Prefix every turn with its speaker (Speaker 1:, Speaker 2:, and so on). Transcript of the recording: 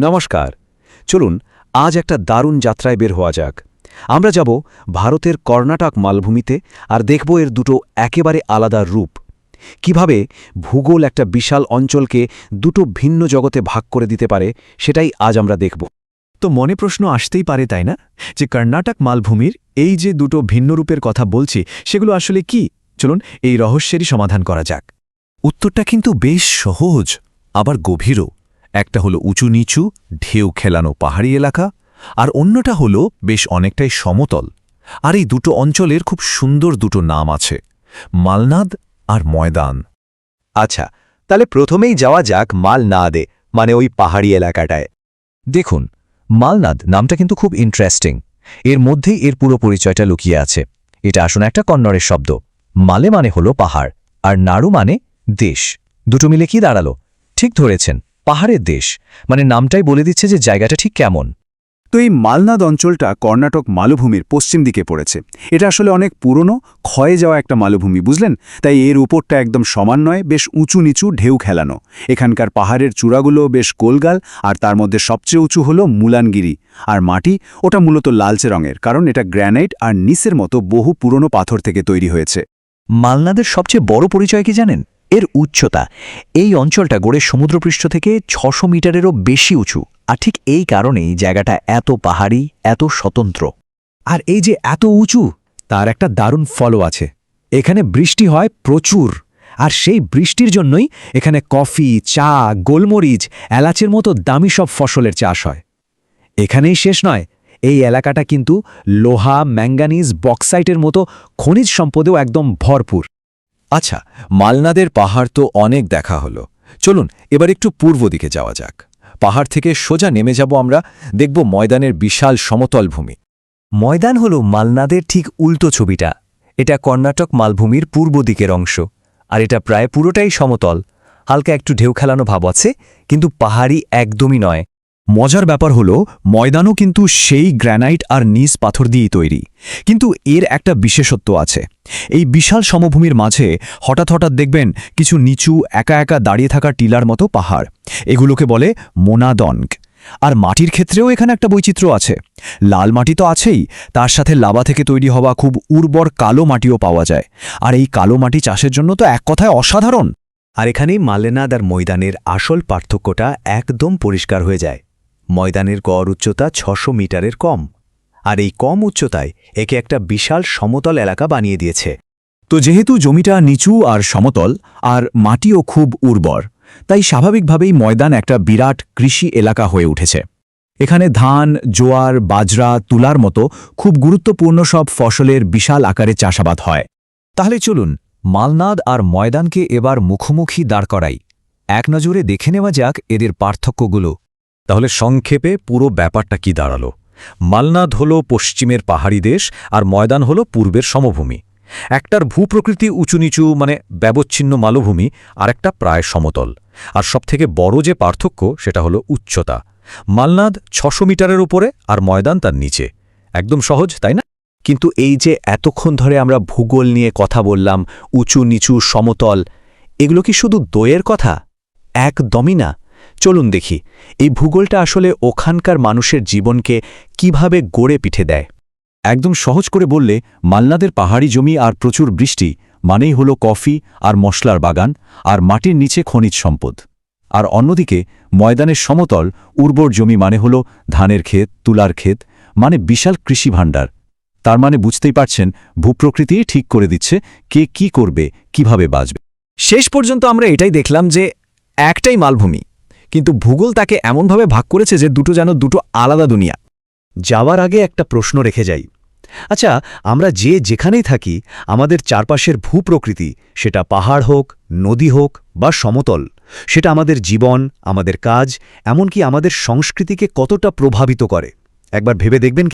Speaker 1: নমস্কার। চলুন আজ একটা দারুণ যাত্রায় বের হওয়া যাক। আমরা যাব ভারতের কর্ণাটক মালভূমিতে আর দেখব এর দুটো একেবারে আলাদা রূপ। কিভাবে ভূগোল একটা বিশাল অঞ্চলকে দুটো ভিন্ন জগতে ভাগ করে দিতে পারে সেটাই আজ আমরা দেখব।
Speaker 2: তো মনে প্রশ্ন আসতেই পারে, তাই না, যে কর্ণাটক মালভূমির এই যে দুটো ভিন্ন রূপের কথা বলছি সেগুলো আসলে কি? চলুন এই রহস্যেরই সমাধান করা যাক। উত্তরটা কিন্তু বেশ সহজ, আবার গভীরও। একটা হলো উঁচু নিচু ঢেউ খেলানো পাহাড়ি এলাকা, আর অন্যটা হলো বেশ অনেকটাই সমতল। আর এই দুটো অঞ্চলের খুব সুন্দর দুটো নাম আছে, মালনাদ আর ময়দান।
Speaker 3: আচ্ছা, তাহলে প্রথমেই যাওয়া যাক মালনাদে, মানে ওই পাহাড়ি এলাকাটায়। দেখুন, মালনাদ নামটা কিন্তু খুব ইন্টারেস্টিং। এর মধ্যেই এর পুরো পরিচয়টা লুকিয়ে আছে। এটা আসলে একটা কন্নড়ের শব্দ। মালে মানে হলো পাহাড়, আর নাড়ু মানে দেশ। দুটো মিলে কি দাঁড়ালো? ঠিক ধরেছেন, পাহাড়ের দেশ। মানে নামটাই বলে দিচ্ছে যে জায়গাটা ঠিক কেমন।
Speaker 4: তো এই মালনাদ অঞ্চলটা কর্ণাটক মালভূমির পশ্চিম দিকে পড়েছে। এটা আসলে অনেক পুরনো, ক্ষয়ে যাওয়া একটা মালভূমি, বুঝলেন? তাই এর উপরটা একদম সমান নয়, বেশ উঁচু নিচু ঢেউ খেলানো। এখানকার পাহাড়ের চূড়াগুলো বেশ গোলগাল, আর তার মধ্যে সবচেয়ে উঁচু হলো মুলানগিরি। আর মাটি ওটা মূলত লালচে রঙের, কারণ এটা গ্র্যানাইট আর নিসের মতো বহু পুরনো পাথর থেকে তৈরি হয়েছে।
Speaker 3: মালনাদের সবচেয়ে বড় পরিচয় কি জানেন? এর উচ্চতা। এই অঞ্চলটা গড়ে সমুদ্রপৃষ্ঠ থেকে 600 মিটারেরও বেশি উঁচু। আর ঠিক এই কারণেই জায়গাটা এত পাহাড়ি, এত স্বতন্ত্র।
Speaker 2: আর এই যে এত উঁচু, তার একটা দারুণ ফলও আছে। এখানে বৃষ্টি হয় প্রচুর, আর সেই বৃষ্টির জন্যই এখানে কফি, চা, গোলমরিচ, এলাচের মতো দামি সব ফসলের চাষ হয়। এখানেই শেষ নয়, এই এলাকাটা কিন্তু লোহা, ম্যাঙ্গানিজ, বক্সাইটের মতো খনিজ সম্পদেও একদম ভরপুর।
Speaker 1: আচ্ছা, মালনাদের পাহাড় তো অনেক দেখা হলো। চলুন এবার একটু পূর্ব দিকে যাওয়া যাক। পাহাড় থেকে সোজা নেমে যাব আমরা, দেখব ময়দানের বিশাল সমতল ভূমি।
Speaker 3: ময়দান হল মালনাদের ঠিক উল্টো ছবিটা। এটা কর্ণাটক মালভূমির পূর্ব দিকের অংশ, আর এটা প্রায় পুরোটাই সমতল। হালকা একটু ঢেউ খেলানো ভাব আছে, কিন্তু পাহাড়ি একদমই নয়।
Speaker 2: মজার ব্যাপার হলো, ময়দানও কিন্তু সেই গ্র্যানাইট আর নিস পাথর দিয়েই তৈরি। কিন্তু এর একটা বিশেষত্ব আছে। এই বিশাল সমভূমির মাঝে হঠাৎ হঠাৎ দেখবেন কিছু নিচু একা একা দাঁড়িয়ে থাকা টিলার মতো পাহাড়। এগুলোকে বলে মোনাদনক। আর মাটির ক্ষেত্রেও এখানে একটা বৈচিত্র্য আছে। লাল মাটি তো আছেই, তার সাথে লাভা থেকে তৈরি হওয়া খুব উর্বর কালো মাটিও পাওয়া যায়। আর এই কালো মাটি চাষের জন্য তো এক কথায় অসাধারণ।
Speaker 3: আর এখানেই মালনাদ আর ময়দানের আসল পার্থক্যটা একদম পরিষ্কার হয়ে যায়। ময়দানের গড় উচ্চতা 600 মিটারের কম, আর এই কম উচ্চতায় একে একটা বিশাল সমতল এলাকা বানিয়ে দিয়েছে।
Speaker 2: তো যেহেতু জমিটা নিচু আর সমতল, আর মাটিও খুব উর্বর, তাই স্বাভাবিকভাবেই ময়দান একটা বিরাট কৃষি এলাকা হয়ে উঠেছে। এখানে ধান, জোয়ার, বাজরা, তুলার মতো খুব গুরুত্বপূর্ণ সব ফসলের বিশাল আকারে চাষাবাদ হয়।
Speaker 3: তাহলে চলুন মালনাদ আর ময়দানকে এবার মুখোমুখি দাঁড় করাই। এক নজরে দেখে নেওয়া যাক এদের পার্থক্যগুলো।
Speaker 1: তাহলে সংক্ষেপে পুরো ব্যাপারটা কি দাঁড়ালো? মালনাদ হল পশ্চিমের পাহাড়ি দেশ, আর ময়দান হল পূর্বের সমভূমি। একটার ভূপ্রকৃতি উঁচু নিচু মানে ব্যবচ্ছিন্ন মালভূমি, আর একটা প্রায় সমতল। আর সবথেকে বড় যে পার্থক্য সেটা হলো উচ্চতা। মালনাদ 600 মিটারের উপরে, আর ময়দান তার নিচে। একদম সহজ, তাই না?
Speaker 3: কিন্তু এই যে এতক্ষণ ধরে আমরা ভূগোল নিয়ে কথা বললাম, উঁচু নিচু সমতল, এগুলো কি শুধু দইয়ের কথা? একদমই না। চলুন দেখি এই ভূগোলটা আসলে ওখানকার মানুষের জীবনকে কিভাবে গড়ে পিঠে দেয়।
Speaker 2: একদম সহজ করে বললে, মালনাদের পাহাড়ি জমি আর প্রচুর বৃষ্টি মানেই হলো কফি আর মশলার বাগান, আর মাটির নিচে খনিজ সম্পদ। আর অন্যদিকে ময়দানের সমতল উর্বর জমি মানে হলো ধানের ক্ষেত, তুলার ক্ষেত, মানে বিশাল কৃষি ভাণ্ডার। তার মানে বুঝতেই পারছেন, ভূপ্রকৃতি ঠিক করে দিচ্ছে কে কি করবে, কিভাবে বাঁচবে।
Speaker 3: শেষ পর্যন্ত আমরা এটাই দেখলাম যে একটাই মালভূমি, কিন্তু ভূগোল তাকে এমনভাবে ভাগ করেছে যে দুটো যেন দুটো আলাদা দুনিয়া। যাওয়ার আগে একটা প্রশ্ন রেখে যাই। আচ্ছা, আমরা যেখানেই থাকি, আমাদের চারপাশের ভূপ্রকৃতি, সেটা পাহাড় হোক, নদী হোক বা সমতল, সেটা আমাদের জীবন, আমাদের কাজ, এমনকি আমাদের সংস্কৃতিকে কতটা প্রভাবিত করে একবার ভেবে দেখবেন কি?